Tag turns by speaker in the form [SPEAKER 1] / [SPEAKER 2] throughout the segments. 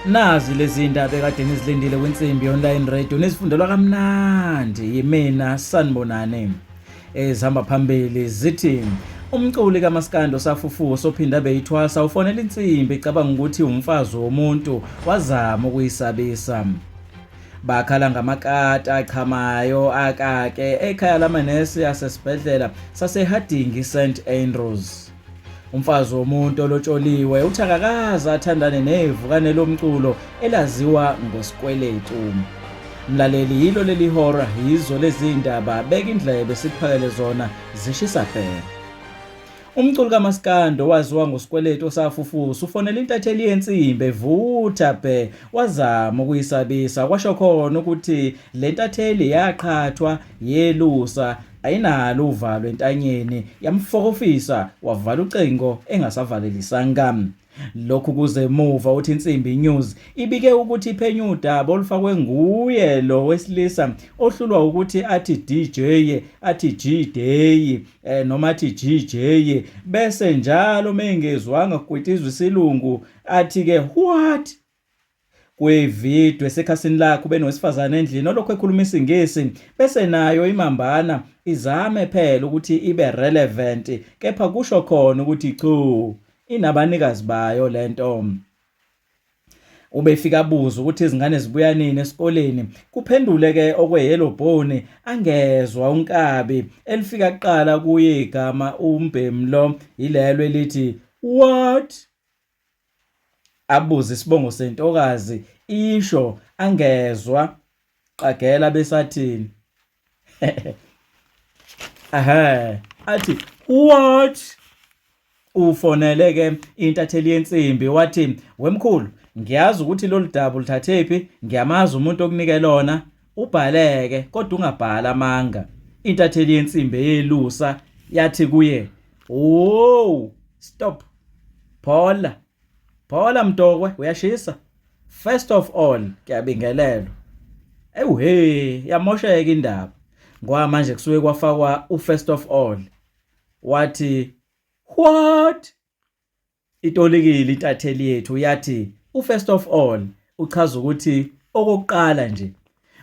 [SPEAKER 1] Nazi lezi ndaba ekade nizilindile kwinsimbi online radio nezifundelwa kamnandi yimina sanibonane. Ezihamba phambili zithi umculi kaMaskandi osafufuo sophinda beyithwasa ufonela insimbi icabanga ukuthi umfazi womuntu wazama ukuyisabisa. Bakhala ngamakata aqhamayo akake ekhaya lamanesi asesibhedlela sasehadingi St Andrews. Umfazi womuntu olotsholiwe uthakakaza athandane nevukane lomculo elaziwa ngoSkweletu. Mlaleli yilo leli hora yizo lezi ndaba beka indlebe siphakele zona zishisa phela. Umculi kaMaskandi waziwa ngoSkweletu osafufusa ufonela intatheli yensimbi evutha phe wazama ukuyisabisa kwasho khona ukuthi le ntatheli yaqhathwa yelusa ayinalo uvalo entanyeni yamfokofisa wavala ucingo engasavalelisanga. Lokhu kuze emuva uthi Insimbi News ibike ukuthi iphenyu udaba olufakwe nguye lo wesilisa ohlulwa ukuthi athi DJ athi G-Day noma athi GJ bese njalo mengezwanga kugwitizwa isilungu athi ke what kwevidwe sekhasini lakho benowesifazane endlini olokho ekhuluma isingisi bese nayo imambana izame phela ukuthi ibe relevant kepha kusho khona ukuthi chu inabanikazi bayo lento. Ubefika abuza ukuthi izingane zibuya nini esikoleni kuphendule ke okweyellow bone angezwa unkabi elifika kuqala kuye igama umbemlo ilelo elithi what. Abuza isibongo sentokazi isho angezwa qagela besathini aha athi what. Ufonele ke intatheli yensimbi wathi wemkhulu ngiyazi ukuthi lolu daba ulithathephi ngiyamazi umuntu okunike lona ubhaleke kodwa ungabhala amanga. Intatheli yensimbi eyelusa yathi kuye oh stop Phola mntokwe uyashisa. First of all kuyabingelelwa. Yamosheka indaba. Ngoba manje kusuke kwafakwa first of all. Wathi what? Itolikile intatheli yethu yathi first of all uchaza ukuthi okokuqala nje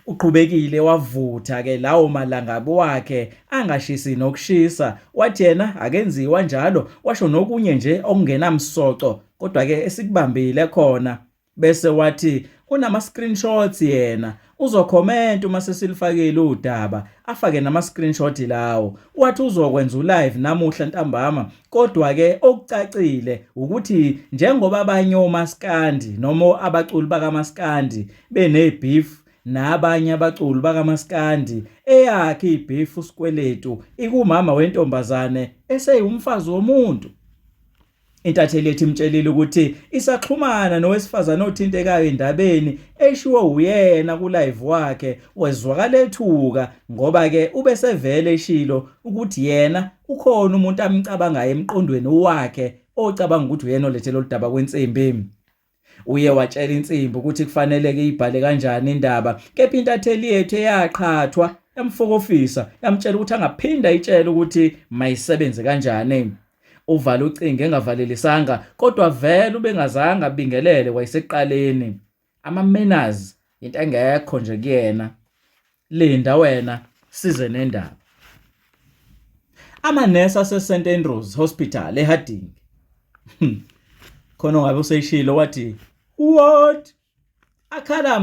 [SPEAKER 1] uqhubekile wavutha ke lawo malangabo wakhe angashisi nokushisa wathi yena akenziwa njalo washo nokunye nje okungenamsoco kodwa ke esikubambile khona bese wathi unama screenshots yena uzokhomenta uma sesilifakile udaba afake nama screenshot lawo wathi uzokwenza ulive namuhla ntambama kodwa ke okucacile ukuthi njengoba abanye oMaskandi noma abaculi bakaMaskandi benebeef nabanye abaculi bakaMaskandi eyakhe ibeef uSkweletu ikumama wentombazane eseyumfazi womuntu. Intatheli ethi imtshelile ukuthi isaxhumana nowesifazane othintekayo endabeni eshiwo uyena ku live wakhe wezwakala ethuka ngoba ke ubesevele eshilo ukuthi yena ukhona umuntu amcabangayo emqondweni wakhe ocabanga ukuthi uyena olethele udaba kwensimbi. Uye watshela insimbi ukuthi kufanele ke ibhale kanjani indaba kepha intatheli yethu eyaqhathwa yamfokofisa yamtshela ukuthi angaphinda itshela ukuthi mayisebenze kanjani. Uvala ucingo engavalelisanga kodwa vele ubengazange abingelele wayesekuqaleni. Ama manners into engekho nje kuyena. Linda wena size nendaba. Amanesi ase-St Andrews Hospital eHading khona ngabe useshilo wathi what. Akhala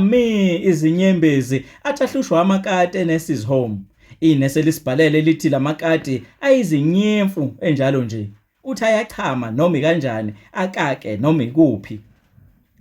[SPEAKER 1] izinyembezi athahlushwa amakati eNurses Home. Inesi lisibhalele lithi lamakati ayizinyemfu enjalo nje. Uthi ayachama noma kanjani akake noma ikuphi.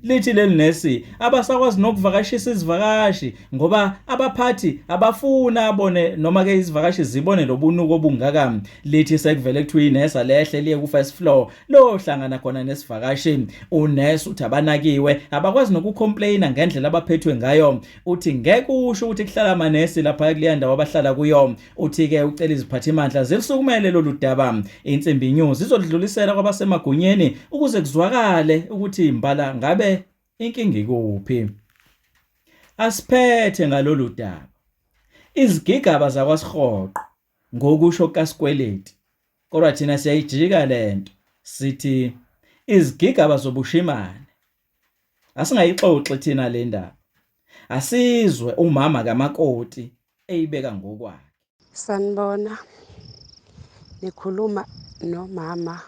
[SPEAKER 1] Lithi leli nesi abasakwazi nokuvakashisa izivakashi ngoba abaphathi abafuna abone noma ke izivakashi zibone lobunuko obungaka. Lithi sekuvele kuthiwa inesi lehle liye ku first floor lo hlangana khona nesivakashi. Unesi uthi abanakiwe abakwazi nokucomplaina ngendlela abaphethwe ngayo. Uthi ngeke usho ukuthi kuhlala amanesi lapha kuliyanda wabahlala kuyo. Uthi ke ucela iziphathimandla zilisukumele lolu daba. Insimbi News izodlulisela kwabasemagunyeni ukuze kuzwakale ukuthi imbala ngabe inkinga ikuphi. Asiphethe ngalolu daba. Izigigaba zakwaSihoqo ngokusho kaSkweletu. Kodwa thina siyayijika lento sithi izigigaba zobushimane. Asingayixoxe thina le ndaba. Asizwe umama kamakoti eyibeka ngokwakhe.
[SPEAKER 2] Sanibona, nikhuluma nomama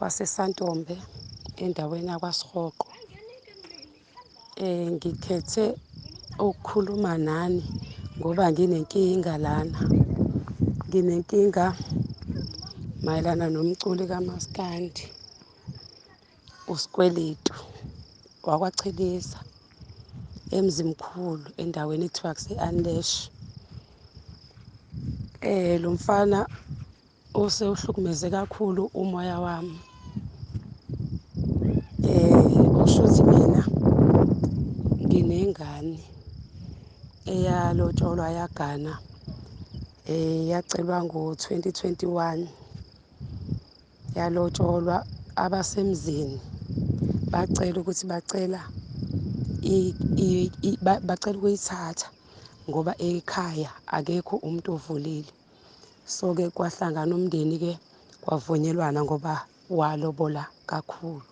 [SPEAKER 2] waseSantombe endaweni yakwaSihoqo. Ngikhethe ukukhuluma nani ngoba nginenkinga lana. Nginenkinga mayelana nomculi kaMaskandi, uSkweletu wakwaCheleza emzimkhulu endaweni ethiwa kuse-Anlesh. Lo mfana usewuhlukumeze kakhulu umoya wami. Okushuthi mina nginengane eyalotsholwa yagana, yacelwa ngo-2021, yalotsholwa abasemzini bacela ukuthi bacela ukuyithatha ngoba ekhaya akekho umuntu ovulile. So-ke kwahlangana umndeni-ke kwavunyelwana ngoba walobola kakhulu.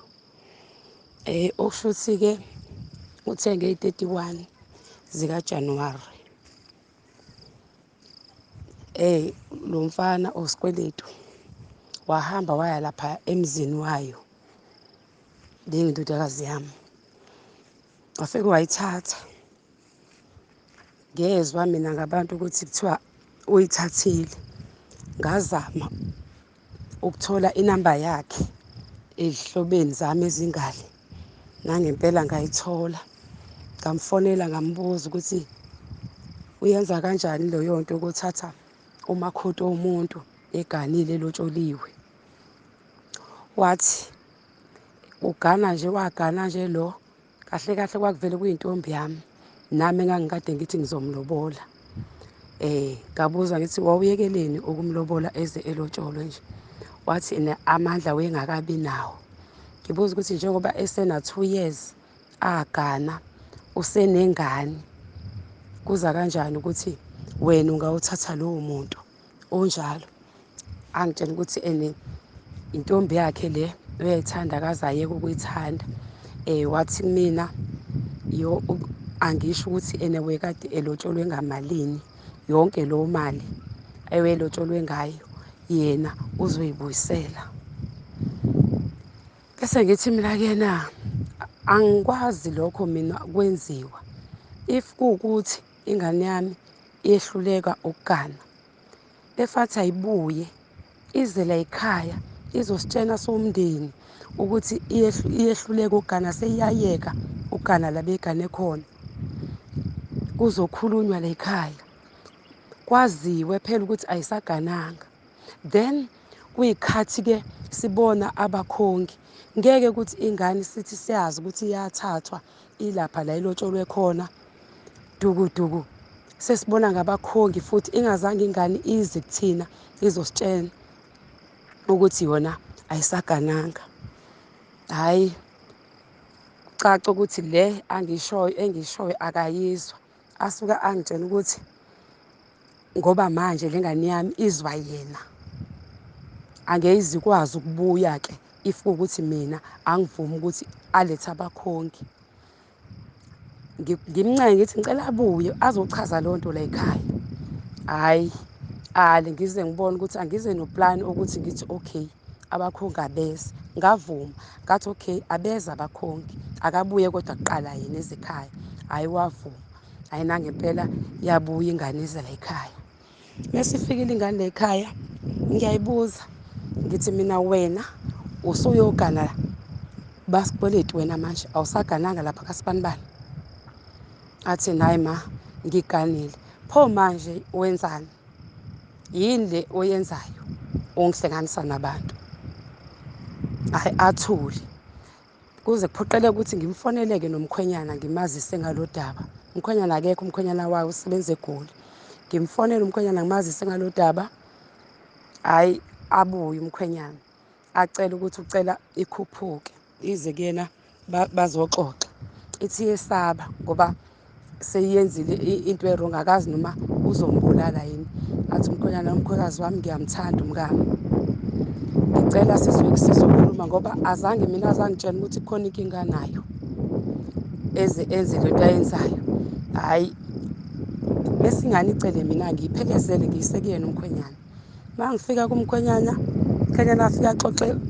[SPEAKER 2] Okushuthi-ke uthe ngeyi-31 zikaJanuwari lo mfana uSkweletu wahamba waya lapha emzini wayo ndodakazi yami, wafike wayithatha. Ngezwa mina ngabantu ukuthi kuthiwa uyithathile. Ngazama ukuthola inamba yakhe ezihlobeni zami ezingale, nangempela ngayithola. Ngamfonela ngambuza ukuthi uyenza kanjani leyo nto ukuthatha umakoti womuntu eganile elotsholiwe. Wathi wagana nje lo, kahle kahle kwakuvele kuyintombi yami, nami engangikade ngithi ngizomlobola. Ngabuza ngithi wawuyekeleni ukumlobola eze elotsholwe nje? Wathi amandla wayengakabi nawo. Ngibuza ukuthi njengoba esena-2 years agana, usenengane, kuza kanjani ukuthi wena ungawuthatha lowo muntu onjalo? Angitshela ukuthi intombi yakhe le uyayithanda akaze ayeke ukuyithanda. Wathi kumina angisho ukuthi wekade elotsholwe ngamalini, yonke leyo mali elotsholwe ngayo yena uzoyibuyisela. Bese ngithi mina kuyena, angikwazi lokho mina kwenziwa. If kuwukuthi ingane yami iyehluleka ukugana, efathi ayibuye ize la ekhaya izositshena somndeni ukuthi iyehluleka ukugana, seyiyayeka ukugana la begane khona. Kuzokhulunywa la ekhaya, kwaziwe phela ukuthi ayisagananga. Then kuyikhathi-ke sibona abakhongi, ngeke ukuthi ingane sithi siyazi ukuthi iyathathwa ilapha la ilotsholwe khona, dukuduku sesibona ngabakhongi futhi ingazange ingane ize kuthina izositshena ukuthi yona ayisagananga. Hhayi, caca ukuthi le engishoyo akayizwa. Asuke angitshela ukuthi ngoba manje le ngane yami izwa yena, angeke izikwazi ukubuya-ke if kuwukuthi mina angivumi ukuthi alethe abakhongi. Ngimncenge ngithi ngicela abuye azochaza leyo nto la ekhaya. Hhayi, ngize ngibone ukuthi angize noplani ukuthi ngithi okay, abakhongi abeze. Ngavuma, ngathi okay, abeze abakhongi, akabuye kodwa kuqala yena eze ekhaya. Hhayi, wavuma. Hhayi, nangempela yabuya ingane ize la ekhaya. Mese ifikile ingane la ekhaya, ngiyayibuza ngithi mina, wena usuyogana baSkweletu wena manje, awusagananga lapha kaSibanibani? Athi hhayi ma, ngiganile. Pho manje wenzani? Yini le oyenzayo ongihlanganisa nabantu? Hhayi, athule. Kuze kuphoqeleke ukuthi ngimfoneleke nomkhwenyana ngimazise ngalo daba. Umkhwenyana akekho, umkhwenyana wayo usebenza eGoli. Ngimfonele umkhwenyana ngimazise ngalo daba. Hhayi, abuye umkhwenyana acela ukuthi ucela ikhuphuke ize kuyena bazoxoxa. Ithi iyesaba ngoba seyiyenzile into e-wrong, akazi noma uzombulala yini. Athi umkhwenyana, umkhwekazi wami ngiyamthanda umkami, ngicela sizokhuluma ngoba azange mina azangitshela ukuthi kukhona inkinga nayo. enze lento ayenzayo. Hhayi, bese ingane icele mina ngiyiphelezele ngiyiseke umkhwenyana. Uma ngifika kumkhwenyana, umkhwenyana afike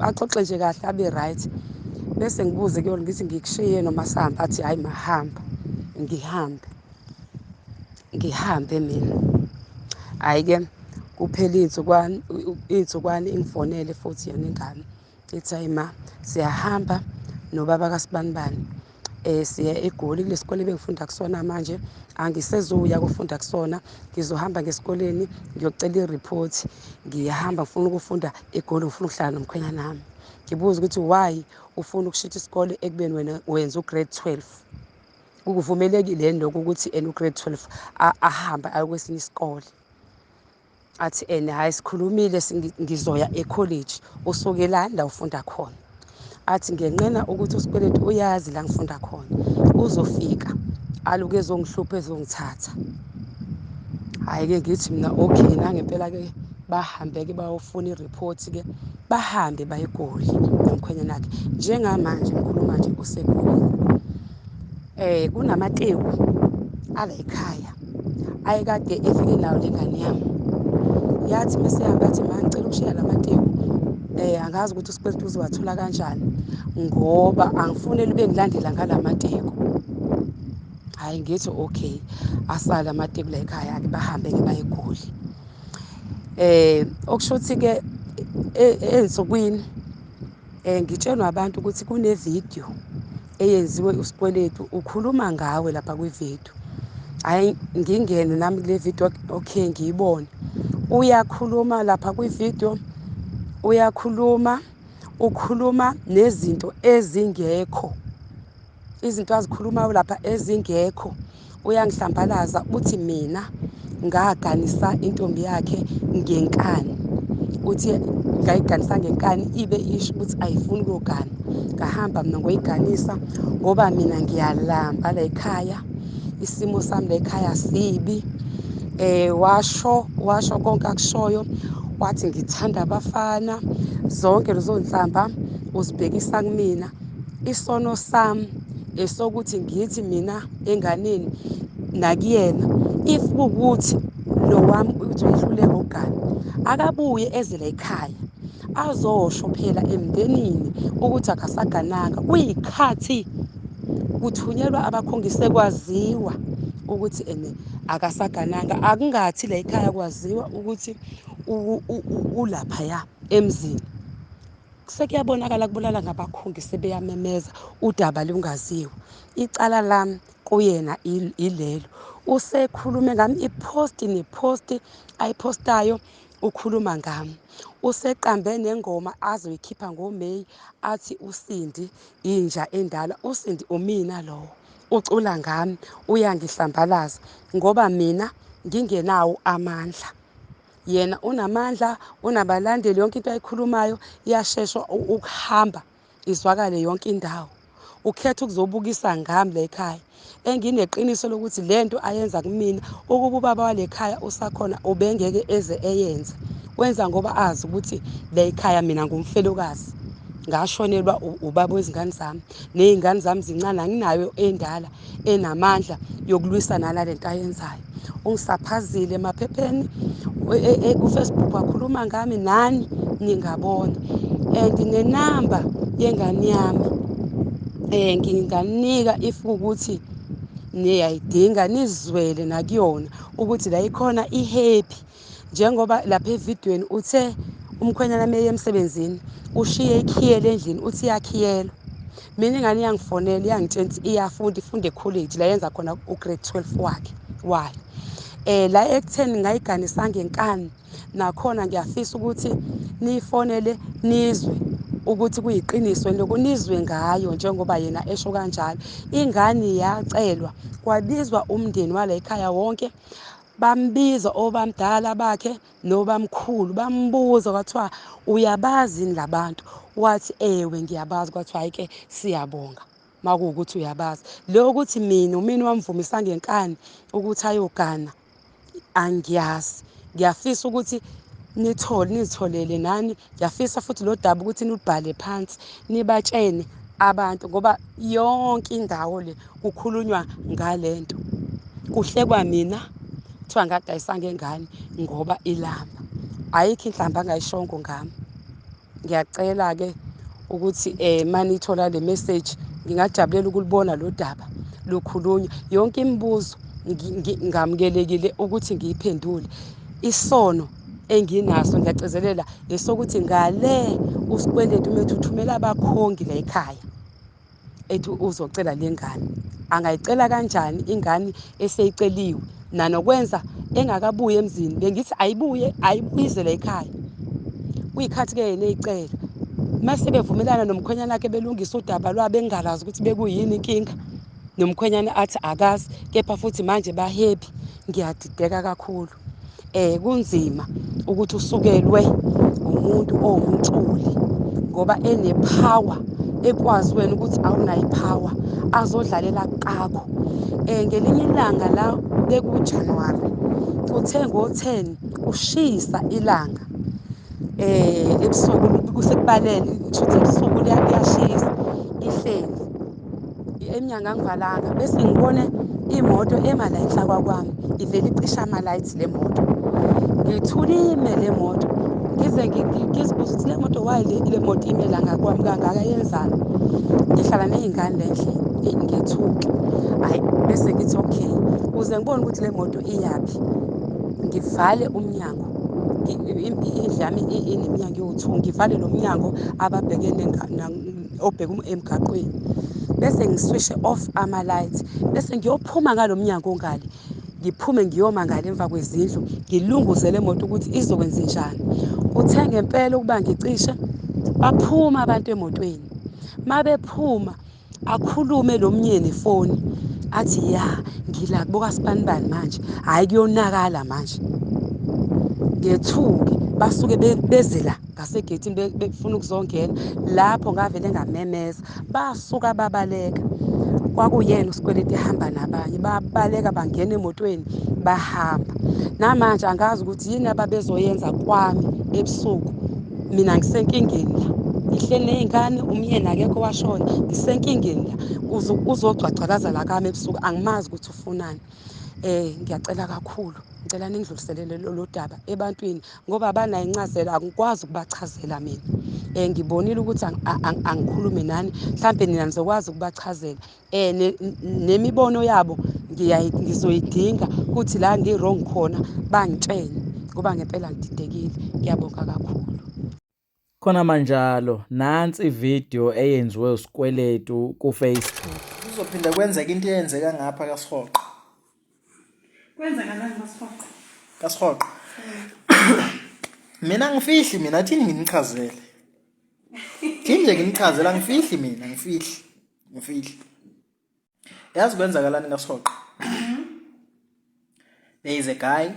[SPEAKER 2] axoxe nje kahle abe right. Bese ngibuze kuyona ngithi ngikushiye noma sihambe, athi hhayi mahamba. Ngihambe mina. Hhayi-ke kuphela iy'nsukwana ingifonele futhi yona ingane. Ithi hhayi ma, siyahamba nobaba kaSibanibani. Siya eGoli kule sikole ebengifunda kusona manje. Angisezuya kufunda kusona. Ngizohamba ngesikoleni ngiyocela iriphothi. Ngiyahamba ngifuna ukufunda eGoli, ngifuna ukuhlala nomkhwenyana wami. Ngibuza ukuthi why ufuna ukushintsha isikole ekubeni wena wenza ugrade 12. Ukuvumelekile yini lokho ukuthi ugrade 12 ahambe aye kwesinye isikole? Athi hhayi sikhulumile ngizoya ekholeji. Usukelani la ufunda khona? Athi ngenqena ukuthi uSkweletu uyazi la ngifunda khona. Uzofika aluke ezongihlupha ezongithatha. Hhayi-ke ngithi mina okay, nangempela-ke bahambe-ke bayofuna iriphothi-ke. Bahambe baye eGoli nomkhwenyana wakhe. Njengamanje ngikhuluma nje useGoli. Kunamateku ala ekhaya ayekade efike nawo le ngane yami. Yathi mesehamba yathi ma ngicela ukushiya la mateku. Angazi ukuthi uSkweletu uzowathola kanjani ngoba angifuneli ube ngilandela ngala mateku. Hhayi ngithi okay, asala amateku la ekhaya-ke bahambe-ke baye eGoli. Okusho ukuthi-ke ey'nsukwini ngitshelwa abantu ukuthi kunevidiyo eyenziwe uSkweletu, ukhuluma ngawe lapha kwividiyo. Hhayi ngingene nami kule vidiyo, okay ngiyibone. Uyakhuluma lapha kwividiyo, ukhuluma nezinto ezingekho. Izinto azikhulumayo lapha ezingekho. Uyangihlambalaza uthi mina ngaganisa intombi yakhe ngenkani. Uthi ngayiganisa ngenkani ibe isho ukuthi ayifuni ukuyogana. Ngahamba mina ngoyiganisa ngoba mina ngiyalamba la ekhaya. Isimo sami la ekhaya sibi. Washo konke akushoyo. Wathi ngithanda abafana. Zonke lezo nhlamba uzibhekisa kumina. Isono sami esokuthi ngithi mina enganeni nakuyena, if kuwukuthi lo wami uthi uyehluleka ukugana, akabuye eze la ekhaya azosho phela emndenini ukuthi akasagananga. Kuyikhathi kuthunyelwa abakhongise kwaziwa ukuthi akasagananga. Akungathi la ekhaya kwaziwa ukuthi ulaphaya emzini. Sekuyabonakala kubulala ngabakhongisi beyamemeza udaba lungaziwa. Icala lami kuyena ilelo. Usekhulume ngami, iphosti nephosti ayiphostayo ukhuluma ngami. Useqambe nengoma azoyikhipha ngoMeyi athi uSindi inja endala. uSindi umina lowo, ucula ngami, uyangihlambalaza ngoba mina ngingenawo amandla. Yena unamandla, unabalandeli, yonke into ayikhulumayo iyasheshwa ukuhamba izwakale yonke indawo. Ukhetha ukuzobukisa ngami la ekhaya. Engineqiniso lokuthi lento ayenza kumina, ukuba ubaba wale ekhaya usakhona ubengeke eze eyenze. Wenza ngoba azi ukuthi la ekhaya mina ngumfelokazi. Ngashonelwa ubaba wezingane zami. Ney'ngane zami zincane, anginayo endala enamandla yokulwisana nalento ayenzayo. Ungisaphazile emaphepheni, kuFacebook wakhuluma ngami, nani ningabona. And nenamba yengane yami nginganika if ukuthi niyayidinga nizwele nakuyona ukuthi la ikhona i-happy. Njengoba lapha evidweni uthe umkhwenyana meya emsebenzini ushiye ikhiyele endlini, uthi iyakhiyelwa. Mina ingane iyangifonela iyangitshela ukuthi iyafunda, ifunda ekholeji la yenza khona ugrade 12 wayo. La ekutheni ngayiganisa ngenkani nakhona ngiyafisa ukuthi niyifonele nizwe ukuthi kuyiqiniso lokho, nizwe ngayo njengoba yena esho kanjalo. Ingane yacelwa, kwabizwa umndeni wala ekhaya wonke. Bambiza obamdala bakhe nobamkhulu, bambuza kwathiwa uyabazi yini labantu? Wathi ewe ngiyabazi. Kwathiwa hhayi-ke siyabonga makuwukuthi uyabazi. Lokuthi mina umini wamvumisa ngenkani ukuthi ayogana angiyazi. Ngiyafisa ukuthi nizitholele nani. Ngiyafisa futhi lo daba ukuthi nilubhale phansi nibatshene abantu ngoba yonke indawo le kukhulunywa ngalento. Kuhlekwa mina kuthiwa ngadayisanga ingane ngoba ilamba. Ayikho inhlamba angayishongo ngami. Ngiyacela-ke ukuthi manithola le message ngingajabulela ukulibona lo daba lukhulunywa. Yonke imibuzo ngamukelekile ukuthi ngiyiphendule. Isono enginaso ngiyagcizelela esokuthi ngale uSkweletu umethu uthumela abakhongi la ekhaya ethi uzocela lengane. Angayicela kanjani ingane eseyiceliwe nanokwenza engakabuyi emzini bengithi ayibuyize la ekhaya. Kuyikhathi ke yena eyicela. Mase bevumelana nomkhwenyana wakhe belungisa udaba lwabo engalazi ukuthi bekuyini inkinga. Nomkhwenyana athi akazi kepha futhi manje bahappy. Ngiyadideka kakhulu. Kunzima ukuthi usukelwe umuntu owumculi ngoba enepower ekwazi wena ukuthi awunayo ipower azodlalela kakho. Ngelinye ilanga la bekuJanuary kuthe ngo-10 kushisa ilanga. Ebusuku kusekubalele kushuthi ebusuku liyashisa ihleli. Eminyango angivalanga bese ngibone imoto ema la enhlakwa kwami ivele icisha ama-lights le moto. Ngithulime le moto ngize ngizibuza ukuthi le moto why le moto ime la ngakwami kangaka yenzani. Ngihlala ney'ngane la endlini ngithuke. Hhayi bese ngithi okay ukuze ngibone ukuthi le moto iyaphi ngivale umnyango. Indlu yami ineminyango ewu-2 ngivale lo mnyango ababhekene obheka emgaqweni. Bese ngiswishe off ama-lights bese ngiyophuma ngalo mnyango ongale. Ngiphume ngiyoma ngale emva kwezindlu ngilunguze le moto ukuthi izokwenzenjani. Kuthe ngempela ukuba ngicishe baphuma abantu emotweni. Mabephuma akhulume lo mnyeni ifoni athi ya ngila kubo kaSibanibani manje. Hhayi kuyonakala manje. Ngethuki basuke beze la ngasegeyithini befuna ukuzongena. Lapho ngavele ngamemeza. Basuka babaleka. Kwakuyena uSkweletu ehamba nabanye. Babaleka bangena emotweni bahamba. Namanje angazi ukuthi yini ababezoyenza kwami ebusuku. Mina ngisenkingeni la. Ngihleli ney'ngane umyeni akekho washona. Ngisenkingeni la. Uzogcagcakaza la kami ebusuku angimazi ukuthi ufunani. Ngiyacela kakhulu. Ngicela ningidluliselele lolu daba ebantwini ngoba abanayo incazelo angikwazi ukubachazela mina. Ngibonile ukuthi angikhulume nani mhlampe nina nizokwazi ukubachazela. Nemibono yabo ngizoyidinga ukuthi la ngi-wrong khona bangitshene ngoba ngempela ngididekile. Ngiyabonga kakhulu.
[SPEAKER 1] Khona manjalo nansi ividiyo eyenziwe uSkweletu kuFacebook.
[SPEAKER 3] Kuzophinda kwenzeka into eyenzeka ngapha kaSihoqo.
[SPEAKER 4] Kwenzeka nani kaSihoqo?
[SPEAKER 3] kaSihoqo. Mina ngifihli mina athini nginichazele. Thini nje nginichazela ngifihli mina ngifihli. Yazi kwenzakalani kaSihoqo? There is a guy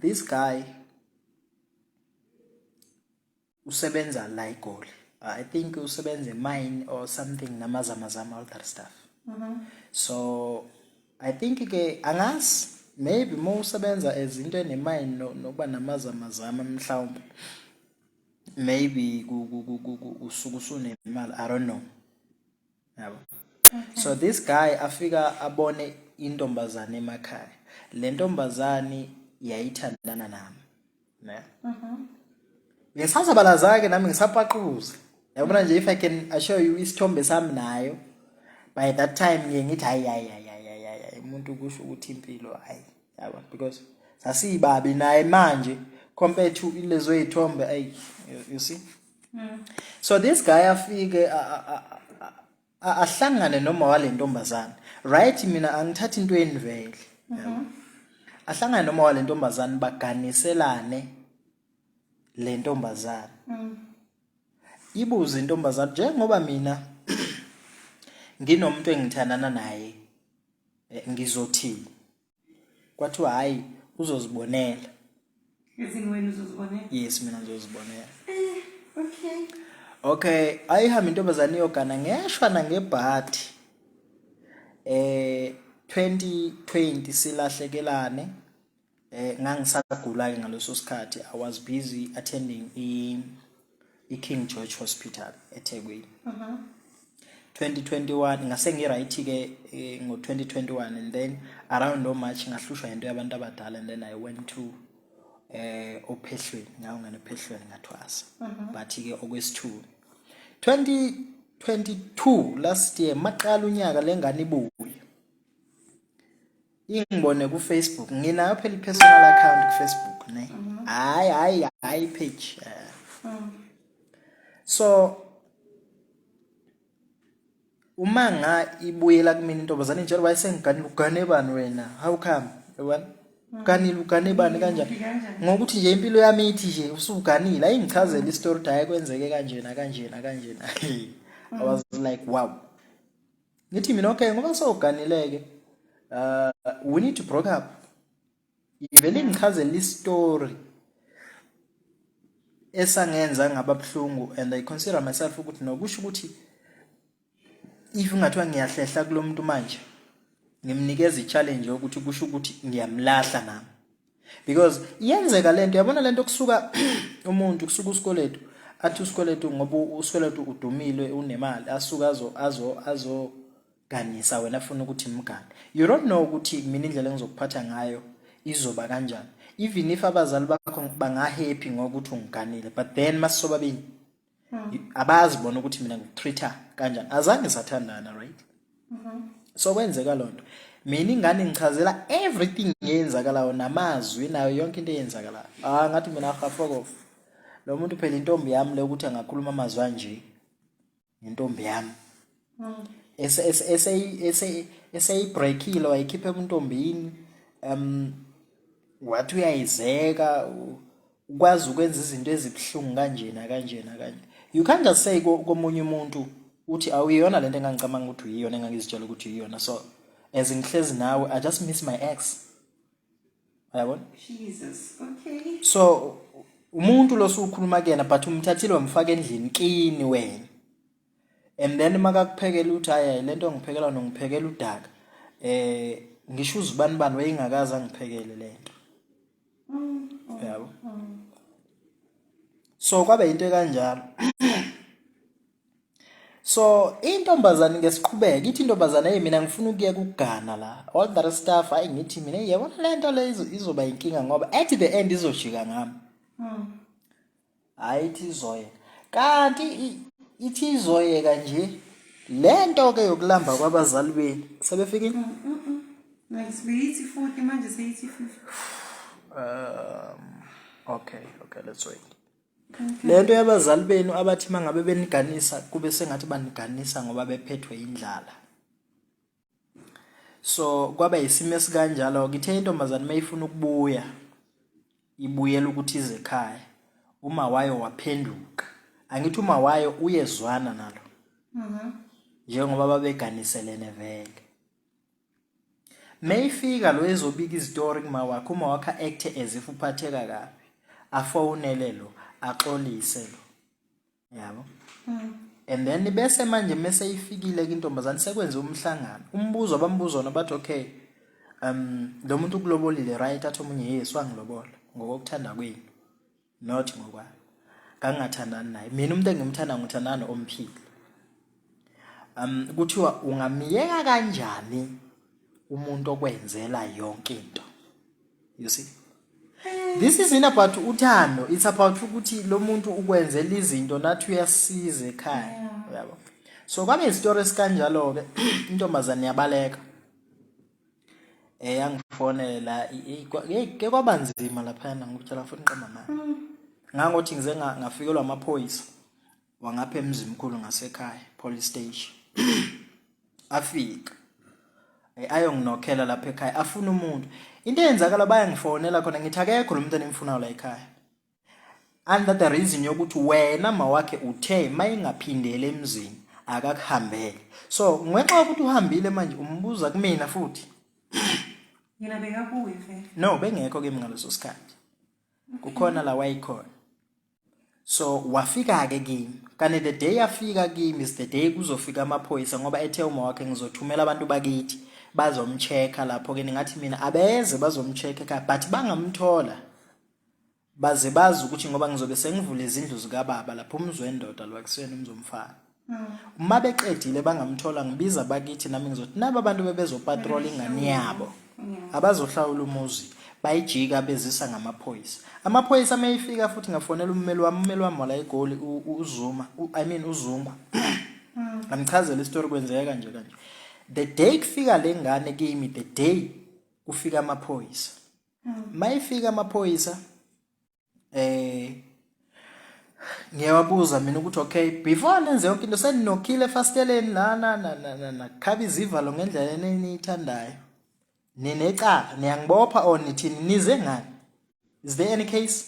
[SPEAKER 3] this guy usebenza la eGoli. I think usebenza mine or something namazamazama all that stuff. So I think ke angazi maybe mo usebenza ezinto enemine nokuba namazamazama mhlawumbe maybe usuku usunemali I don't know. Yabo. So this guy afika abone intombazane emakhaya. Le ntombazane yayithandana nami. Ne? Ngisaza balazake nami ngisapaquza. Yabona nje if I can assure you isithombe sami nayo by that time ngithi hayi umuntu kusho ukuthi impilo hayi yabo because sasibabi naye manje compared to lezo izithombe you see. So this guy afike ahlangane noma wale ntombazane right mina angithatha into enivele yabo. Ahlangane noma wale ntombazane baganiselane le ntombazane. Ibuze intombazane njengoba mina nginomuntu engithandana naye ngizothini. Kwathiwa hayi uzozibonela.
[SPEAKER 4] Ezini wena uzozibonela?
[SPEAKER 3] Yes mina ngizozibonela.
[SPEAKER 4] Okay.
[SPEAKER 3] Okay, ayihamba intombazane iyogana ngeshwa nangebhadi. 2020 silahlekelane. Ngangisagula ke ngaleso sikhathi I was busy attending iKing George Hospital eThekwini. 2021 ngase ngiright ke ngo-2021 and then around March ngahlushwa into yabantu abadala and then I went to ophehlweni ngawungena ophehlweni ngathwasa but ke okwesi2 2022 last year maqala unyaka lengane ibuye ingibone ku Facebook nginayo phela personal account ku Facebook ne hayi page so uma nga ibuyela kumina intombazane njalo wayesengigane ugane bani wena how come yabona ugane bani kanjani ngokuthi nje impilo yami ithi nje usuganile ayingichazela istory hayi kwenzeke kanjena I was like wow ngithi mina okay ngoba sowuganileke we need to break up ivele ngichazela istory esangenza ngababhlungu and I consider myself ukuthi nokusho ukuthi if ngathiwa ngiyahlehla kulomuntu manje ngimnikeza i-challenge ukuthi kusho ukuthi ngiyamlahla nami because iyenzeka lento yabona lento kusuka umuntu kusuka uSkweletu athi uSkweletu ngoba uSkweletu udumile unemali asuka azo ganisa wena afuna ukuthi imgane you don't know ukuthi mina indlela engizokuphatha ngayo izoba kanjani even if abazali bakho bangahappy ngokuthi ungiganile but then masobabini abazibona ukuthi mina ngitreata kanjani azange sathandana right so kwenzeka lonto mina ingane ngichazela everything eyenzakalayo namazwi nayo yonke into eyenzakalayo ngathi mina fuck lo muntu phela intombi yami le ukuthi angakhuluma amazwi anje intombi yami eseyibreakile wayikhiphe intombini wathi uyayizeka ukwazi ukwenza izinto ezibhlungu kanjena you can't just say komunye umuntu uthi awuyona lento engangicabanga ukuthi uyiyona engangizitshela ukuthi uyiyona so as ngihlezi nawe I just miss my ex uyabona
[SPEAKER 4] Jesus okay
[SPEAKER 3] so umuntu lo sukhuluma kuyena but umthathile wamfaka endlini kini wena and then makakuphekela uthi hayi lento ngiphekela nongiphekela udaka ngisho uzibani wayengakaza ngiphekele lento yabo so kwabe into kanjalo so intombazane ngesiqhubeka ithi intombazane mina ngifuna ukuya kugana la all that stuff ayi ngithi mina yabona lento le izoba inkinga ngoba at the end izojika ngami ayithi izoye kanti ithi izoyeka nje lento ke yokulamba kwabazali beni sebefikile
[SPEAKER 4] Ngiyithi 40 manje seyithi 50
[SPEAKER 3] okay let's wait lento yabazali benu abathi mangabe beniganisa kube sengathi baniganisa ngoba bephethwe indlala so kwaba isimo esikanjalo ngithe intombazane mayifuna ukubuya ibuyela ukuthi ize ekhaya uma wayo waphenduka angithi uma wayo uyezwana nalo njengoba babeganiselene vele mayifika lo ezobika istory kuma wakho uma wakha act as if uphatheka kabi afonele lo axolise lo yabo and then bese manje mase ifikile intombazane sekwenza umhlangano umbuzo abambuzona bathi okay lo muntu ukulobolile right athi omunye Yesu wangilobola ngokuthanda kwenu not ngokwa kangathandana naye mina umuntu engimthanda ngithandana omphile kuthiwa ungamiyeka kanjani umuntu okwenzela yonke into you see this is in about uthando it's about ukuthi lo muntu ukwenzela izinto nathi uyasiza ekhaya yabo so kwabe istory esikanjalo ke intombazane yabaleka yangifonela ke kwabanzima lapha ngikutshela futhi nqamba manje ngangothi ngize ngafikelwa amaphoyisa wangapha emzimkhulu ngasekhaya police station afika ayonginokhela lapha ekhaya afuna umuntu into eyenzakala bayangifonela khona ngithi akekho lo muntu enimfunayo la ekhaya and the reason yokuthi wena mawakhe uthe mayingaphindele emzini akakuhambele so ngenxa ukuthi uhambile manje umbuza kumina futhi
[SPEAKER 4] yena bekabuye vele
[SPEAKER 3] no bengekho ke ngaleso sikhathi kukhona la wayikhona so wafika ke kimi kanti the day afika kimi is the day kuzofika amaphoyisa ngoba ethe uma wakhe ngizothumela abantu bakithi bazomchecka lapho ke ningathi mina abeze bazomchecka but bangamthola baze bazi ukuthi ngoba ngizobe sengivula izindlu zikababa lapho umzwendoda lo akusena umzomfana. Uma beqedile bangamthola ngibiza bakithi nami ngizothi naba abantu bebezopatrol ingane yabo abazohlawula umuzi bayijika bezisa ngamaphoyisa. Amaphoyisa mayifika futhi ngafonela ummeli wami wala eGoli uzungu. Ngamchazela istory kwenzeka kanje. The day kufika lengane kimi, the day kufika amaphoyisa. Mayifika amaphoyisa ngiyawabuza mina ukuthi okay, before nenze yonke into seninokile fasteleni na khabi izivalo ngendlela eniyithandayo. Ninecala niyangibopha or nithini nize ngani? Is there any case?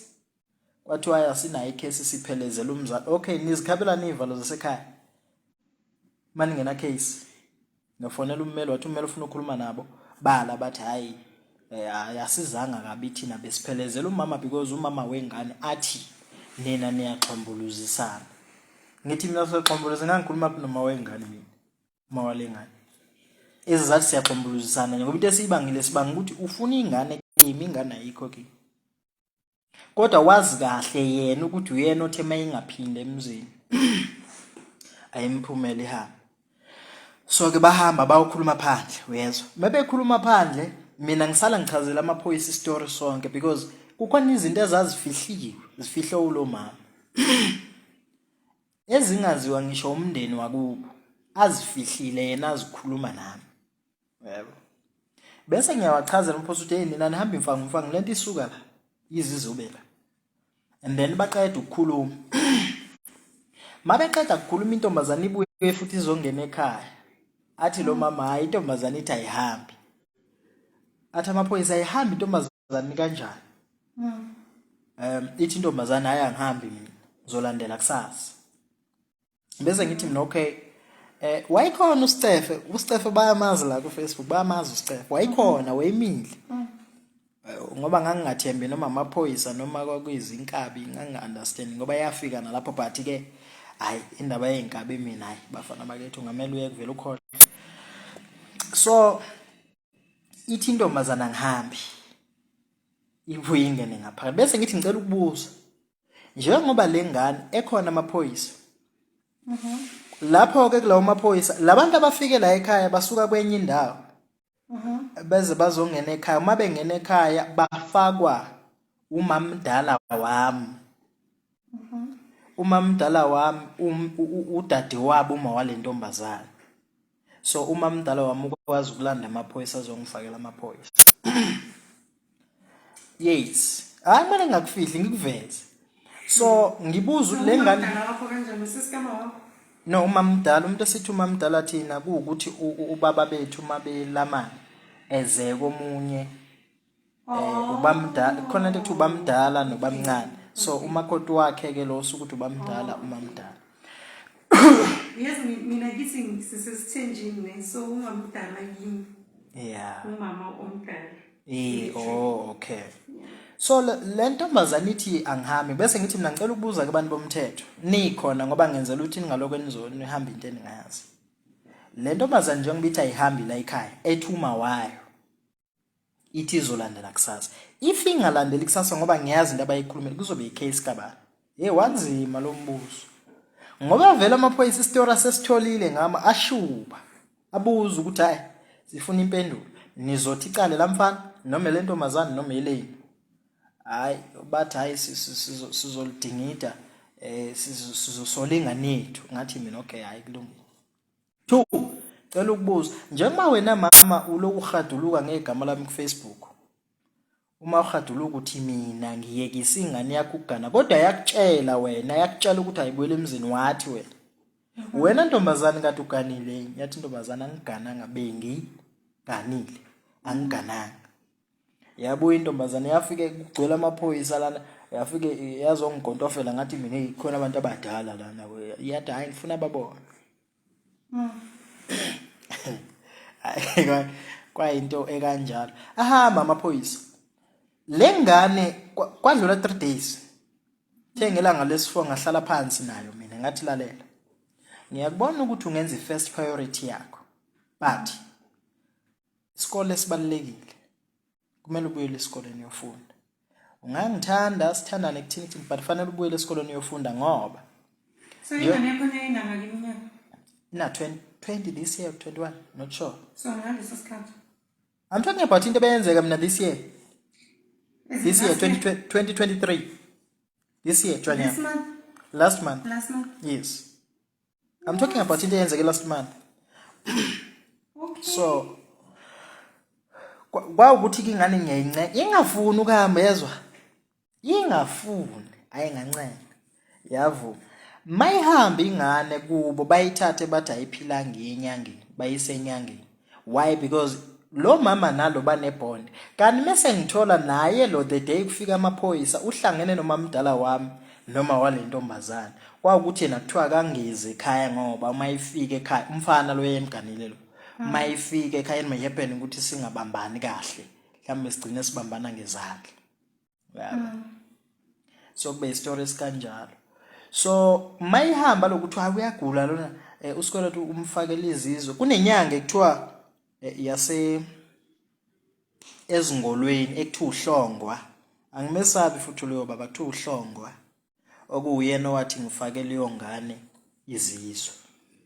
[SPEAKER 3] Kwathiwa asinayo icase siphelezela umzali. Okay, nizikhabela nivalo zasekhaya. Mani ngena case. Ngafonela ummeli wathi ummeli ufuna ukukhuluma nabo. Bala bathi hayi yasizanga kabi thina besiphelezela umama because umama wengane athi nina niyaxambuluzisana. Ngithi mina soxambuluza ngangikhuluma noma wengane mina. Uma walengane. Ezizathi siyaxambuluzisana ngoba into esibangile sibanga ukuthi ufuna ingane kimi ingane ayikho kimi. Kodwa wazi kahle yena ukuthi uyena othe mayingaphinde emzini ayimphumela ihamba. So ke bahamba bayokhuluma phandle uyezwa. Mabekhuluma phandle mina ngisala ngichazela amaphoyisa istory sonke because kukhona izinto ezazifihliwe zifihle ulo mama. Ezingaziwa ngisho umndeni wakubo azifihlile yena azikhuluma nami. Yebo. Bese ngiyawachazela umphosa ukuthi nina nihamba imfangu lento isuka la izizobela. And then baqeda ukukhuluma. Mabeqeda ukukhuluma intombazana ibuye futhi izongena ekhaya. Athi lo mama hayi intombazana ithi ayihambi. Athi amaphoyisa ayihambi intombazana kanjani? Ithi intombazana hayi angihambi mina ngizolandela kusasa. Bese ngithi mina okay wayikhona uStefe bayamazi la ku Facebook bayamazi uStefe wayikhona wayimile. Ngoba ngangingathembi noma amaphoyisa noma kwakuyizinkabi ngangi-understand ngoba yafika nalapho but ke hayi indaba yeinkabi mina hayi bafana bakethu ngamele uye kuvela ukhohle. So ithi intombazana ngihambi ibuye ingene ngaphakathi bese ngithi ngicela ukubuza njengoba lengane ekhona amaphoyisa. Lapho ke kulawo maphoyisa labantu abafike la ekhaya basuka kwenye indawo. Beze bazongena ekhaya uma bengena ekhaya bafakwa umamdala wami. Umamdala wami udade wabo uma walentombazana. So umamdala wami ukwazi ukulanda amaphoyisa azongifakela amaphoyisa. Yes. Hayi manje ngakufihli ngikuveze. So ngibuza lengane
[SPEAKER 4] lapho kanjani sesikama wakho?
[SPEAKER 3] No umamdala umuntu esithi umamdala thina kuukuthi ubaba bethu mabelamana eze komunye ubamdala khona into kuthi ubamdala nobamncane. So umakoti wakhe ke lo sukuthi ubamdala umamdala.
[SPEAKER 4] Yes, mina ngithi sisesithenjini so umamdala yini?
[SPEAKER 3] Yeah.
[SPEAKER 4] Umama omdala.
[SPEAKER 3] Okay. So le ntombazana ithi angihambi bese ngithi mina ngicela ukubuza kubantu bomthetho nikhona ngoba ngenzela ukuthi ningaloko nihamba into eningayazi. Le ntombazana njengoba ithi ayihambi la ekhaya ethuma wayo ithi izolandela kusasa. If ingalandeli kusasa ngoba ngiyazi into abayikhulumile kuzobe icase kabani. Wanzima lo mbuzo. Ngoba vele amaphoyisa istory sesitholile ngama ashuba. Abuza ukuthi hayi sifuna impendulo. Nizothi icala lamfana noma le ntombazana noma yeleni. Hayi bathi hayi sizolidingida sizosolinga nethu ngathi mina okay hayi kulungile. 2 cela ukubuza njengoba wena mama uloku uhaduluka ngegama lami ku Facebook. Uma uhaduluka ukuthi mina ngiyekisa ingane yakho ukugana kodwa yakutshela wena yakutshela ukuthi ayibuyele emzini wathi wena ntombazana kade uganile yathi ntombazana ngigana ngabengi ganile angigananga. Yabuya intombazana yafike kugcwele amaphoyisa lana yafike yazongigontofela ngathi mina khona abantu abadala lana yathi hayi ngifuna babona. Kwayinto ekanjalo ahamba amaphoyisa lengane kwadlula 3 days thengelanga lesi4 ngahlala phansi nayo mina ngathi lalela ngiyakubona ukuthi ungenza first priority yakho but isikole sibalekile kumele ubuyele esikoleni uyofunda ungangithanda sithandane kuthini but fanele ubuyele esikoleni uyofunda ngoba
[SPEAKER 4] So ingane yakho nayinanga iminyaka.
[SPEAKER 3] ina 20 this year 21 not sure.
[SPEAKER 4] So ngaleso sikhathi.
[SPEAKER 3] I'm talking about into ebeyenzeka mina this year. This year,
[SPEAKER 4] Last year?
[SPEAKER 3] 2023. This year, Jwanya.
[SPEAKER 4] This month?
[SPEAKER 3] Last month.
[SPEAKER 4] Last month?
[SPEAKER 3] Yes. I'm talking about into eyenzeke last month.
[SPEAKER 4] Okay.
[SPEAKER 3] So, kwawukuthi ke ingane ngiyayincela. Ingafuni ukuhamba yezwa. Ingafuni, ayingancela. Yavu. Mayihamba ingane kubo bayithathe bathi ayiphilanga enyangeni, bayise enyangeni. Why? Because lo mama nalo banebond. Kanti mase ngithola naye lo the day kufika amaphoyisa uhlangene nomama mdala wami noma wale ntombazana. Kwawukuthi yena kuthiwa kangeze ekhaya ngoba mayifike ekhaya umfana lo yemganile lo. Mayifike ekhaya mayihappen ukuthi singabambani kahle. Mhlawumbe sigcine sibambana ngezandla. Yabo. So kube stories kanjalo. So mayihamba lokuthi uyagula lona uSkweletu umfakela izizwe. Kunenyanga ekuthiwa yase ezingolweni ekuthiwa uhlongwa. Angimesabi futhi leyo baba kuthiwa uhlongwa. Okuyena owathi ngifakele leyo ngane izizwe.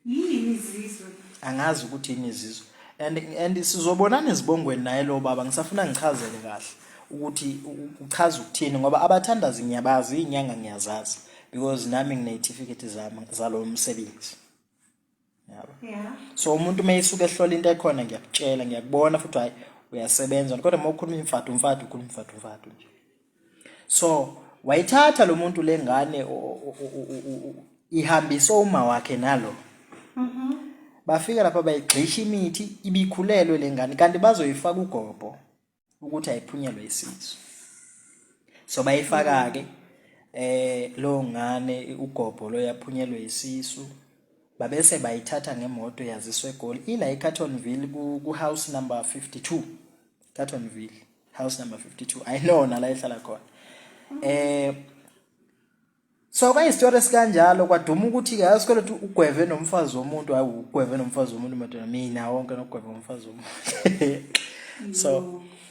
[SPEAKER 4] Yini izizwe?
[SPEAKER 3] Angazi ukuthi yini izizwe. And sizobonana ezibongweni naye lo baba ngisafuna ngichazele kahle ukuthi uchaza ukuthini ngoba abathandazi ngiyabazi inyanga ngiyazazi because nami ngine-certificate zami zalo msebenzi. Yabo.
[SPEAKER 4] Yeah.
[SPEAKER 3] So umuntu mayisuka ehlola into ekhona ngiyakutshela ngiyakubona futhi hayi uyasebenza kodwa mawukhuluma imfatu ukhuluma imfatu nje. So wayithatha lo muntu lengane ihambisa uma wakhe nalo. Bafika lapha bayigxisha imithi ibikhulelwe lengane kanti bazoyifaka ugobo ukuthi ayiphunyelwe isisu. So bayifaka ke lo ngane ugobo lo yaphunyelwe isisu. Babese bayithatha ngemoto yaziswe eGoli ila eCartonville ku house number 52. Cartonville house number 52. I know nala ehlala khona. So kwayistory sikanjalo kwaduma ukuthi ke uSkweletu ugweve nomfazi womuntu hayi ugweve nomfazi womuntu madodana mina wonke nogweve umfazi womuntu.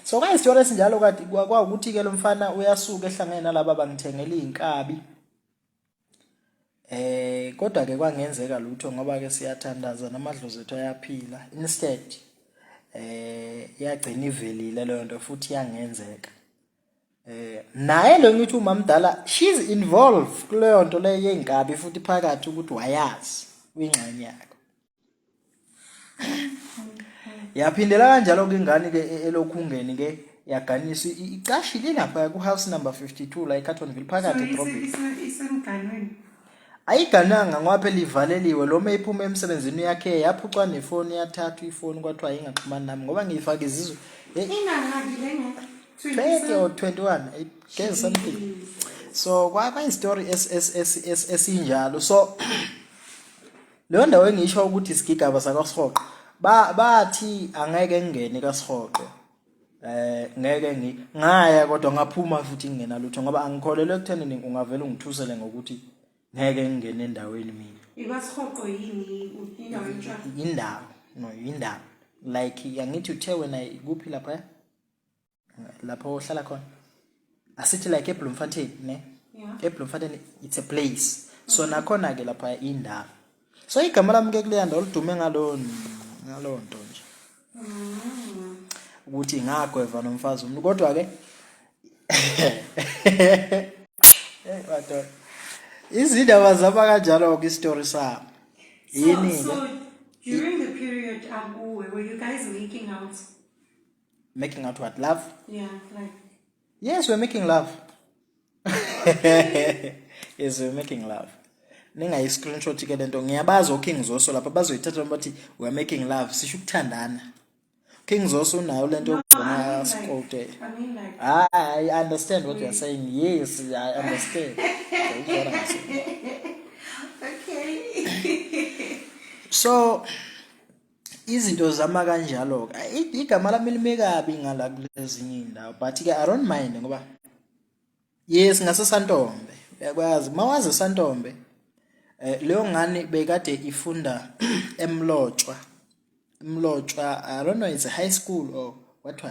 [SPEAKER 3] So kwayistory sinjalo kade kwawukuthi ke lo mfana uyasuka ehlangene nalabo bangithengela izinkabi. Kodwa ke kwangenzeka lutho ngoba ke siyathandaza namadlozi ethu ayaphila instead yagcina ivelile leyo nto futhi yangenzeka. Naye lo ngithi umamdala she's involved kuleyo nto leyo yenkabi futhi phakathi ukuthi wayazi uyingxenye yakhe. Yaphindela kanjalo ke ingane ke elokhungeni ke yaganiswa iqashile lapha ku house number 52 la eCartonville phakathi edrobheni.
[SPEAKER 4] Isemganweni.
[SPEAKER 3] Ayigananga ngoba phela ivaleliwe lo mayiphuma emsebenzini yakhe yaphucwa nefoni yathatha ifoni kwathiwa ingaxhumani nami ngoba ngiyifaka izizwe
[SPEAKER 4] Inangabi lenga
[SPEAKER 3] 20 or 21 I guess something. So kwa story esinjalo. So lo ndawo engisho ukuthi isigigaba sakaShoqo bathi angeke ngene kaShoqo. Ngeke ngaya kodwa ngaphuma futhi ngingena lutho ngoba angikholelwe ekutheni ungavela ungithusele ngokuthi ngeke ngene endaweni mina.
[SPEAKER 4] ibaShoqo yini indawo entsha?
[SPEAKER 3] Indawo like angithi uthe wena kuphi lapha lapho ohlala khona asithi like eBloemfontein ne eBloemfontein it's a place so nakhona ke lapha indawo. So igama lami ke kule ndawo lidume ngalo nto nje ukuthi ngagweva nomfazi umuntu kodwa ke bato izindaba zaba kanjalo ke story sami yini ke.
[SPEAKER 4] So during the period were you guys
[SPEAKER 3] Making out what? Love?
[SPEAKER 4] Yeah, like.
[SPEAKER 3] Yes, we're making love. Yes, we're making love. Ninga i-screenshot ke lento ngiyabaza uKing Zoso lapha bazoyithatha bathi we're making love sisho ukuthandana. King Zoso unayo lento yokubona squote.
[SPEAKER 4] I mean like.
[SPEAKER 3] I understand what you're saying. Yes, I understand. That's what I'm saying.
[SPEAKER 4] Okay.
[SPEAKER 3] So izinto zama kanjalo igama lami limekabi ngala kulezinye indawo but ke I don't mind ngoba yes ngaseSantombe uyakwazi mawazi eSantombe leyo ngane bekade ifunda emlotshwa I don't know it's a high school or what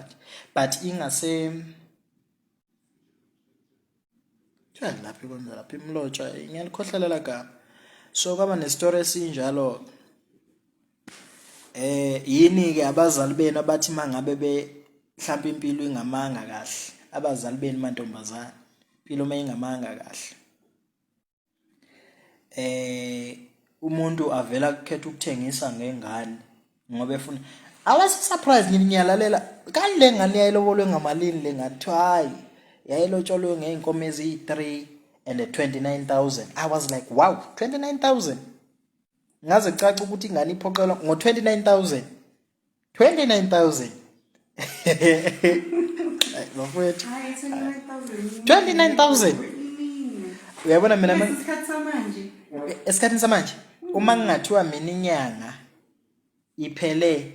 [SPEAKER 3] but ingase Kuthiwa laphi kwenza laphi imlotshwa ngiyalikhohlelela gama. So kwaba nestory esinjalo yini ke abazali benu abathi mangabe mhlawumbe impilo ingamanga kahle, abazali benu mantombazana impilo mayingamanga kahle, umuntu avela ukhetha ukuthengisa ngengane ngoba efuna. I was surprised ngiyalalela kale ngane yayilobolwe ngamalini le ngathiwa hayi yayilotsholwe ngeinkomo eziyi3 and 29,000. I was like, wow, 29,000. Ngaze caca ukuthi ingane iphoqelwa ngo 29,000. Bafowethu,
[SPEAKER 4] Hayi 29,000.
[SPEAKER 3] 29,000. Uyabona mina
[SPEAKER 4] Isikhathi samanje.
[SPEAKER 3] esikhathini samanje uma ngingathiwa mina inyanga iphele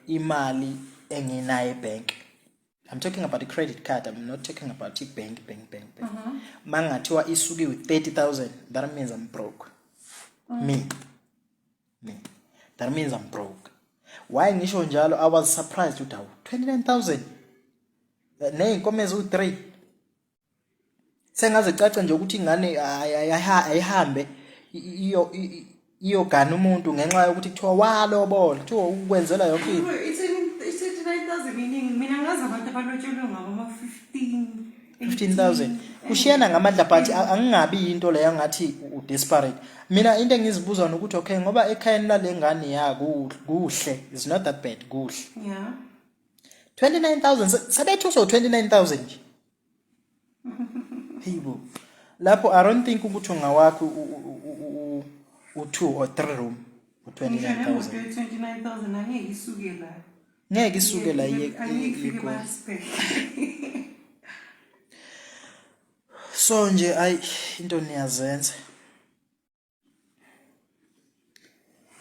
[SPEAKER 3] imali enginayo ebank, I'm talking about the credit card, I'm not talking about the bank. Mangathiwa isuki with 30,000, that means I'm broke. Me. That means I'm broke. Why ngisho njalo? I was surprised with 29,000. Neinkomo ezu3. Sengaze caca nje ukuthi ingane ayihambe iyogana umuntu ngenxa yokuthi kuthiwa walobola, kuthiwa ukwenzela yonke into.
[SPEAKER 4] It's 39,000 meaning mina ngazi abantu abalotshelwe ngaba
[SPEAKER 3] 15,000. Kushiyana ngamandla but angingabi into leyo ngathi udesperate. Mina into engizibuza nokuthi okay ngoba ekhayeni lalengane kuhle, it's not that bad, kuhle.
[SPEAKER 4] Yeah.
[SPEAKER 3] 29,000 sabethu so 29,000 nje. Hibo. Lapho I don't think ukuthi ungawakho u2 or 3 room u29,000.
[SPEAKER 4] 29,000 angeke isuke la.
[SPEAKER 3] Ngeke isuke la
[SPEAKER 4] Angeke baspe.
[SPEAKER 3] So nje ay into niyazenza.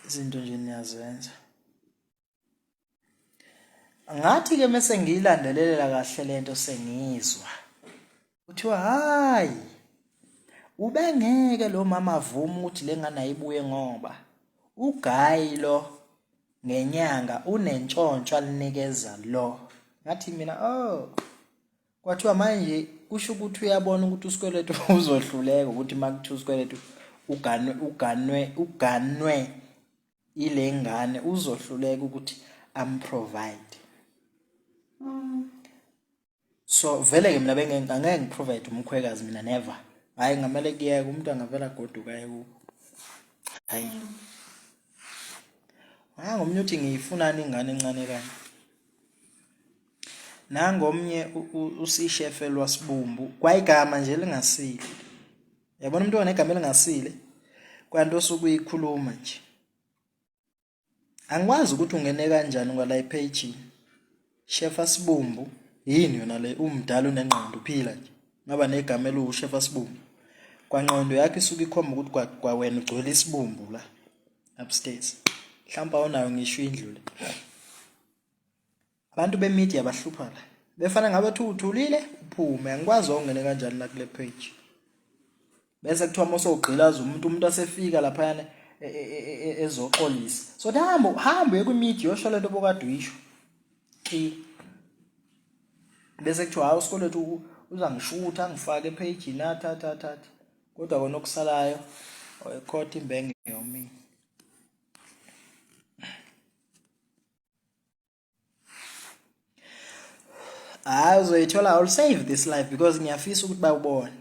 [SPEAKER 3] Izinto nje niyazenza. Ngathi ke mase ngiyilandelelela kahle lento sengizwa. Kuthiwa hayi ubengeke lo mama avuma ukuthi lengane ayibuye ngoba uGuy lo ngenyanga unentshontsho alinikeza lo. Ngathi mina kwathiwa manje kusho ukuthi uyabona ukuthi uSkweletu uzohluleka ukuthi makuthi uSkweletu uganwe ilengane uzohluleka ukuthi amprovide. So vele ke mina angeke ngiprovide umkhwekazi mina never. Hayi ngamele kuyeke umuntu angavela goduka yekubo. Hayi. Ngomnye uthi ngiyifunani ingane encane kanje. Nangomnye usishefe lwasibumbu kwayigama nje lingasile. Yabona umuntu onegama elingasile kwanto sokuyikhuluma nje. Angikwazi ukuthi ungene kanjani ngala page. Shefa Sibumbu yini yona le umdala unengqondo uphila nje. Ngaba negama elushefa Sibumbu. Kwangqondo yakhe isuka ikhomba ukuthi kwa wena ugcwele isibumbu la upstairs. Mhlawumbe awunayo ngisho indlu le. Abantu bemedia bahlupha la. Befana ngabe uthulile uphume. Angikwazi ungene kanjani la kule page. Bese kuthiwa mose ugqilaza umuntu asefika lapha yana ezoxolisa. So hambe kwimedia yosho lento bokade uyisho. Bese kuthiwa hawu uSkweletu uzangishutha ngifake epage natha. Kodwa kona okusalayo oyikhotha imbenge yomini. Uzoyithola, I'll save this life because ngiyafisa ukuthi bayubone.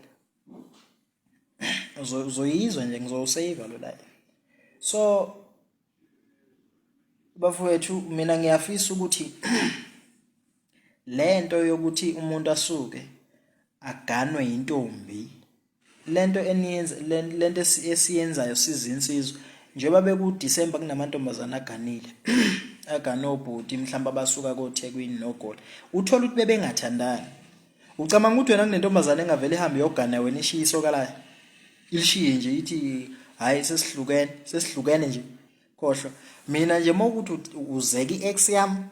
[SPEAKER 3] Uzoyizwa nje ngizosave lo life. So bafowethu mina ngiyafisa ukuthi lento yokuthi umuntu asuke aganwe intombi, lento eniyenza lento esiyenzayo sizinsizwa njengoba beku December kunamantombazana aganile aganobhuti mhlamba basuka koThekwini noGoli, uthola ukuthi bebengathandani. Ucabanga ukuthi wena kunentombazana engavele ihambe yogana wena ishiyiso kalayo ilishiye nje ithi hayi sesihlukene nje khohlwa. Mina nje mokuthi uzeka iex yami,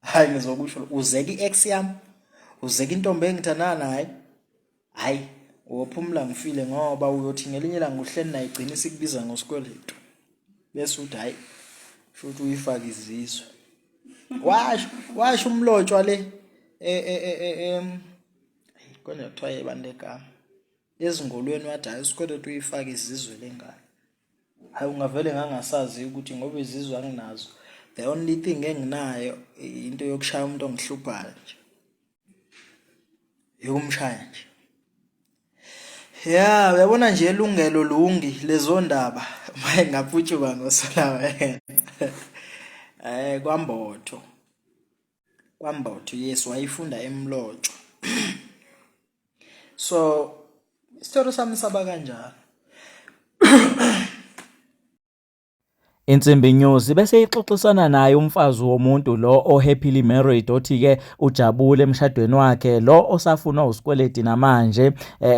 [SPEAKER 3] hayi ngizokusho uzeka iex yami, uzeka intombi engithandana naye, hayi wophumla ngifile ngoba uyothi ngelinye la nguhleni naye igcina isikubiza ngoSkweletu bese uthi hayi shothi uyifaka izizwe. Washo umlotshwa le konje kuthiwa yebandegama ezingolweni wathi hayi uSkweletu uyifaka izizwe lengane. Hayi ungavele ngangasazi ukuthi ngoba izizwe anginazo, the only thing enginayo into yokushaya umuntu ongihluphayo nje, yokumshaya nje. Ya uyabona nje elungelo lungi lezo ndaba maye ngaphutshuka ngosola wena. Kwambotho yes wayifunda emlotsho. So isithoro sami saba kanjalo.
[SPEAKER 1] Insimbi News bese ixoxisana naye umfazi womuntu lo ohappily married othi ke ujabule emshadweni wakhe lo osafuna uSkweletu namanje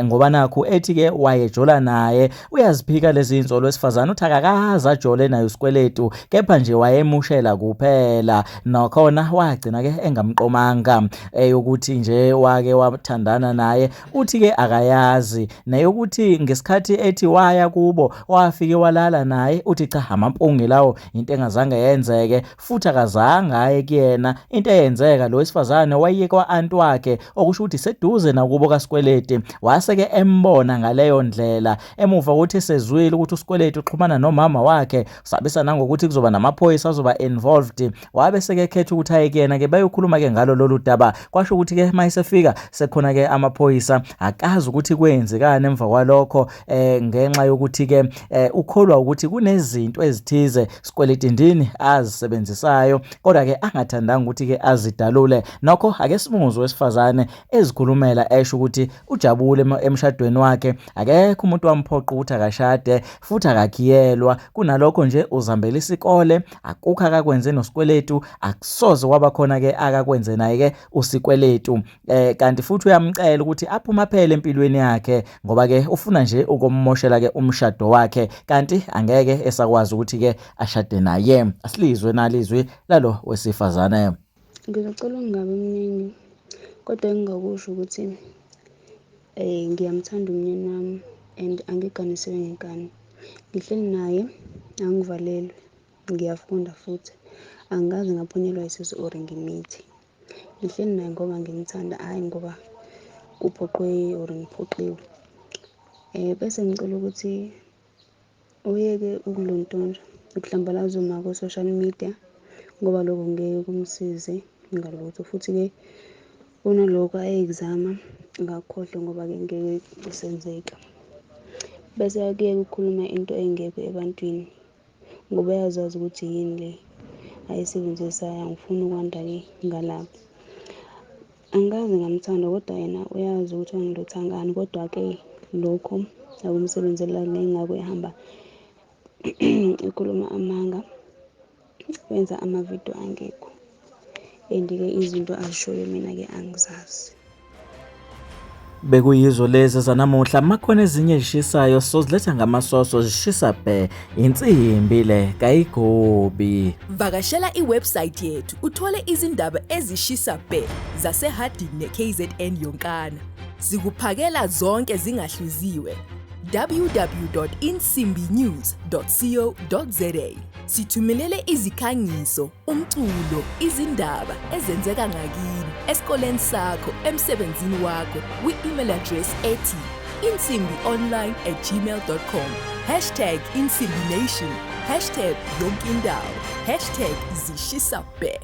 [SPEAKER 1] ngoba nakho ethi ke wayejola naye uyaziphika lezi insolo esifazana uthi akakaza jole naye uSkweletu kepha nje wayemushela kuphela nokhona wagcina ke engamqomanga ukuthi nje wake wathandana naye uthi ke akayazi naye ukuthi ngesikhathi ethi waya kubo wafike walala naye uthi cha amampungu lawo into engazange yenzeke futhi akazange aye kuyena into eyenzeka lo wesifazane wayiye kwa-aunt wakhe okusho ukuthi seduze nakubo kaSkweletu wase ke embona ngaleyo ndlela emuva ukuthi sezwile ukuthi uSkweletu uxhumana nomama wakhe sabisa nangokuthi kuzoba namaphoyisa azoba involved wabe seke khetha ukuthi aye kuyena ke bayokhuluma ke ngalo lolu daba kwasho ukuthi ke mayisefika sekhona ke amaphoyisa akazi ukuthi kwenzekani emva kwalokho ngenxa yokuthi ke ukholwa ukuthi kunezinto ezithize Skweletu ndini azisebenzisayo kodwa ke angathandanga ukuthi ke azidalule nokho ake simuzwe wesifazane ezikhulumela esho ukuthi ujabule emshadweni wakhe akekho umuntu wamphoqa ukuthi akashade futhi akakhiyelwa kunalokho nje uzambela isikole akukho akakwenze noSkweletu akusoze kwaba khona ke akakwenze naye ke uSkweletu kanti futhi uyamcela ukuthi aphuma phela empilweni yakhe ngoba ke ufuna nje ukummoshela ke umshado wakhe kanti angeke esakwazi ukuthi ke ashade naye. Asilizwe nalizwi lalo wesifazane.
[SPEAKER 5] Ngizocela ungabe mningi kodwa engingakusho ukuthi ngiyamthanda umnyeni wami and angiganisiwe ngenkani. Ngihleli naye angivalelwe, ngiyafunda futhi angikaze ngaphunyelwa isisu or ngimithi. Ngihleli naye ngoba ngimthanda hayi ngoba kuphoqwe or ngiphoqiwe. Bese ngicela ukuthi uyeke ukulontonja ukuhlambalaza uma ku-social media ngoba lokho ngeke kumsize ngalutho futhi ke unalokho ayekuzama ngakhohle ngoba ke ngeke kusenzeka. Bese akuyeka ukukhuluma into engekho ebantwini ngoba uyazazi ukuthi yini le ayisebenzisayo angifuni ukwanda ke ngalapho. Angikaze ngamthanda kodwa yena uyazi ukuthi angilothangani kodwa ke lokho akumsebenzela ngengako ehamba ikhuluma amanga wenza amavidiyo angekho and ke izinto azishoyo mina ke angizazi.
[SPEAKER 1] Bekuyizo lezi zanamuhla makhona ezinye ezishisayo soziletha ngamasoso zishisa bhe insimbi le kayigobi.
[SPEAKER 6] Vakashela iwebsite yethu uthole izindaba ezishisa bhe zasehadini neKZN yonkana. Sikuphakela zonke zingahluziwe. www.insimbinews.co.za. Sithumelele izikhangiso, umculo, izindaba ezenzeka ngakini, esikoleni sakho, emsebenzini wakho, kwi-email address ethi insimbionline@gmail.com, #insimbination, #yonkindawo, #zishisabe.